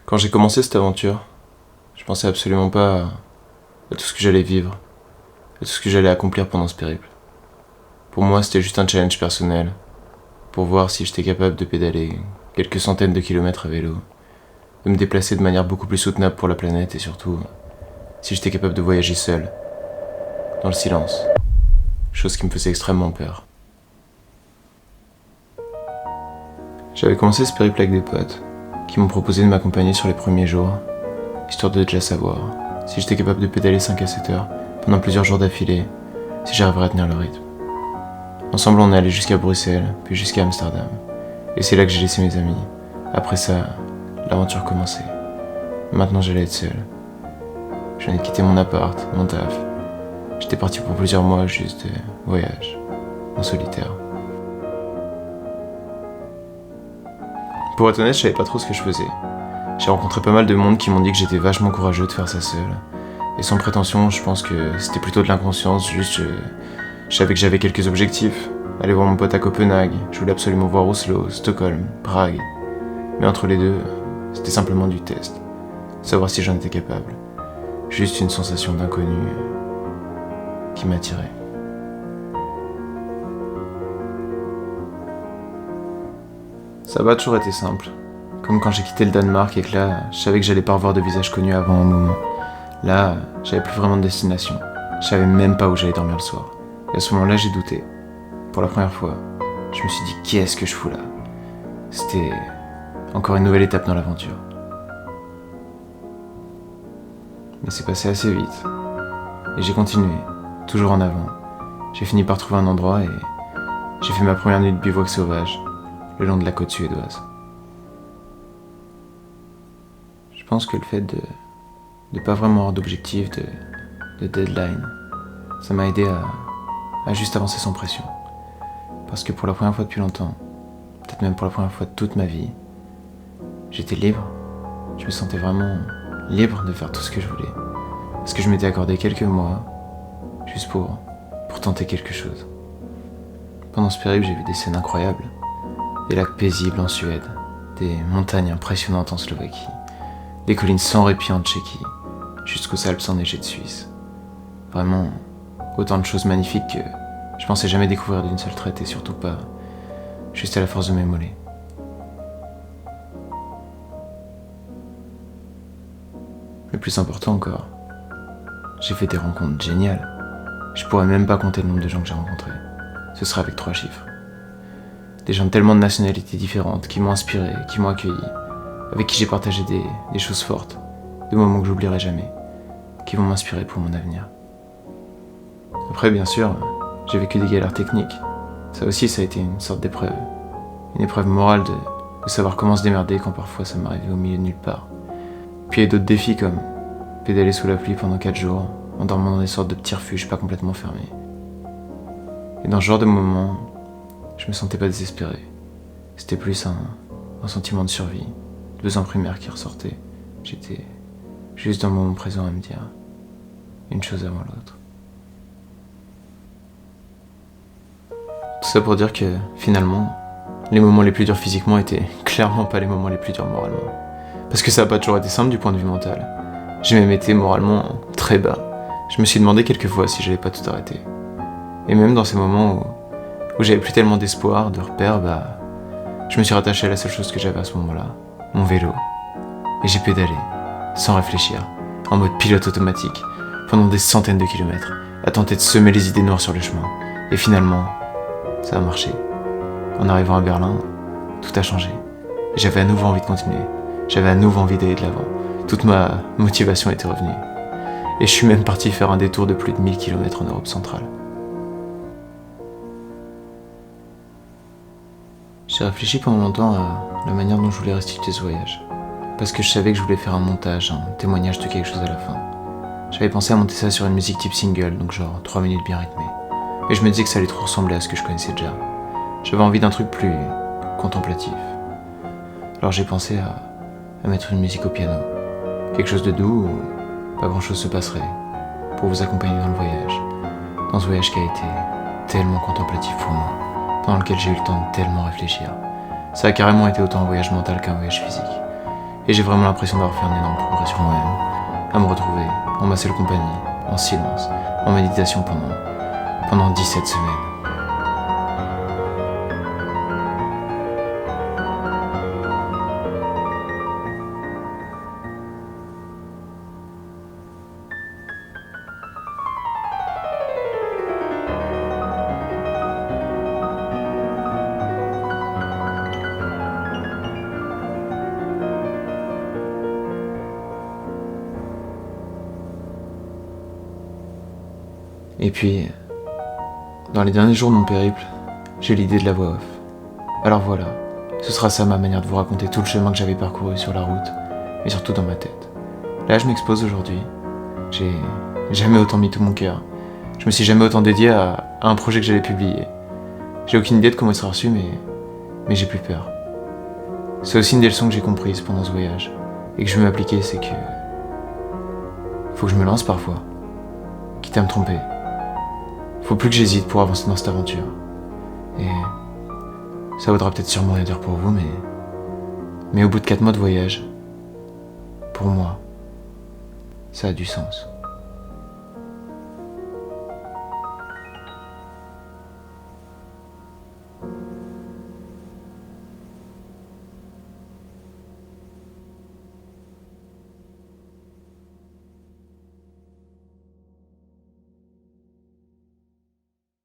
Quand j'ai commencé cette aventure, je pensais absolument pas à tout ce que j'allais vivre, à tout ce que j'allais accomplir pendant ce périple. Pour moi, c'était juste un challenge personnel, pour voir si j'étais capable de pédaler quelques centaines de kilomètres à vélo, de me déplacer de manière beaucoup plus soutenable pour la planète et surtout, si j'étais capable de voyager seul, dans le silence, chose qui me faisait extrêmement peur. J'avais commencé ce périple avec des potes, qui m'ont proposé de m'accompagner sur les premiers jours, histoire de déjà savoir si j'étais capable de pédaler 5 à 7 heures pendant plusieurs jours d'affilée, si j'arriverais à tenir le rythme. Ensemble, on est allé jusqu'à Bruxelles, puis jusqu'à Amsterdam. Et c'est là que j'ai laissé mes amis. Après ça, l'aventure commençait. Maintenant, j'allais être seul. Je venais de quitter mon appart, mon taf. J'étais parti pour plusieurs mois juste de voyage, en solitaire. Pour être honnête, je savais pas trop ce que je faisais. J'ai rencontré pas mal de monde qui m'ont dit que j'étais vachement courageux de faire ça seul. Et sans prétention, je pense que c'était plutôt de l'inconscience, juste je savais que j'avais quelques objectifs. Aller voir mon pote à Copenhague, je voulais absolument voir Oslo, Stockholm, Prague. Mais entre les deux, c'était simplement du test. Savoir si j'en étais capable. Juste une sensation d'inconnu qui m'attirait. Ça n'a pas toujours été simple. Comme quand j'ai quitté le Danemark et que là, je savais que j'allais pas revoir de visage connu avant un moment. Là, j'avais plus vraiment de destination. Je savais même pas où j'allais dormir le soir. Et à ce moment-là, j'ai douté. Pour la première fois, je me suis dit, qu'est-ce que je fous là ? C'était encore une nouvelle étape dans l'aventure. Mais c'est passé assez vite. Et j'ai continué, toujours en avant. J'ai fini par trouver un endroit et j'ai fait ma première nuit de bivouac sauvage, le long de la côte suédoise. Je pense que le fait de pas vraiment avoir d'objectif, de deadline, ça m'a aidé à juste avancer sans pression. Parce que pour la première fois depuis longtemps, peut-être même pour la première fois de toute ma vie, j'étais libre. Je me sentais vraiment libre de faire tout ce que je voulais. Parce que je m'étais accordé quelques mois, juste pour tenter quelque chose. Pendant ce périple, j'ai vu des scènes incroyables. Des lacs paisibles en Suède, des montagnes impressionnantes en Slovaquie, des collines sans répit en Tchéquie, jusqu'aux Alpes enneigées de Suisse. Vraiment, autant de choses magnifiques que je pensais jamais découvrir d'une seule traite et surtout pas juste à la force de mes mollets. Le plus important encore, j'ai fait des rencontres géniales. Je pourrais même pas compter le nombre de gens que j'ai rencontrés. Ce sera avec 3 chiffres. Des gens de tellement de nationalités différentes qui m'ont inspiré, qui m'ont accueilli, avec qui j'ai partagé des choses fortes, des moments que j'oublierai jamais, qui vont m'inspirer pour mon avenir. Après, bien sûr, j'ai vécu des galères techniques. Ça aussi, ça a été une sorte d'épreuve. Une épreuve morale de savoir comment se démerder quand parfois ça m'arrivait au milieu de nulle part. Puis il y a d'autres défis comme pédaler sous la pluie pendant 4 jours, en dormant dans des sortes de petits refuges pas complètement fermés. Et dans ce genre de moments, je me sentais pas désespéré. C'était plus un sentiment de survie, de besoin primaire qui ressortait. J'étais juste dans le moment présent à me dire une chose avant l'autre. Tout ça pour dire que, finalement, les moments les plus durs physiquement étaient clairement pas les moments les plus durs moralement. Parce que ça a pas toujours été simple du point de vue mental. J'ai même été moralement très bas. Je me suis demandé quelques fois si j'allais pas tout arrêter. Et même dans ces moments où j'avais plus tellement d'espoir, de repères, je me suis rattaché à la seule chose que j'avais à ce moment-là, mon vélo. Et j'ai pédalé, sans réfléchir, en mode pilote automatique, pendant des centaines de kilomètres, à tenter de semer les idées noires sur le chemin. Et finalement, ça a marché. En arrivant à Berlin, tout a changé. J'avais à nouveau envie de continuer. J'avais à nouveau envie d'aller de l'avant. Toute ma motivation était revenue. Et je suis même parti faire un détour de plus de 1000 km en Europe centrale. J'ai réfléchi pendant longtemps à la manière dont je voulais restituer ce voyage. Parce que je savais que je voulais faire un montage, un témoignage de quelque chose à la fin. J'avais pensé à monter ça sur une musique type single, donc genre 3 minutes bien rythmées. Mais je me disais que ça allait trop ressembler à ce que je connaissais déjà. J'avais envie d'un truc plus contemplatif. Alors j'ai pensé à mettre une musique au piano. Quelque chose de doux où pas grand chose se passerait. Pour vous accompagner dans le voyage. Dans ce voyage qui a été tellement contemplatif pour moi. Dans lequel j'ai eu le temps de tellement réfléchir. Ça a carrément été autant un voyage mental qu'un voyage physique. Et j'ai vraiment l'impression d'avoir fait un énorme progrès sur moi-même, à me retrouver en ma seule compagnie, en silence, en méditation pendant 17 semaines. Et puis, dans les derniers jours de mon périple, j'ai eu l'idée de la voix off. Alors voilà, ce sera ça ma manière de vous raconter tout le chemin que j'avais parcouru sur la route, et surtout dans ma tête. Là, je m'expose aujourd'hui. J'ai jamais autant mis tout mon cœur. Je me suis jamais autant dédié à un projet que j'allais publier. J'ai aucune idée de comment il sera reçu, mais j'ai plus peur. C'est aussi une des leçons que j'ai comprises pendant ce voyage, et que je veux m'appliquer, c'est que faut que je me lance parfois, quitte à me tromper. Faut plus que j'hésite pour avancer dans cette aventure. Et ça voudra peut-être sûrement rien dire pour vous, mais au bout de 4 mois de voyage, pour moi, ça a du sens.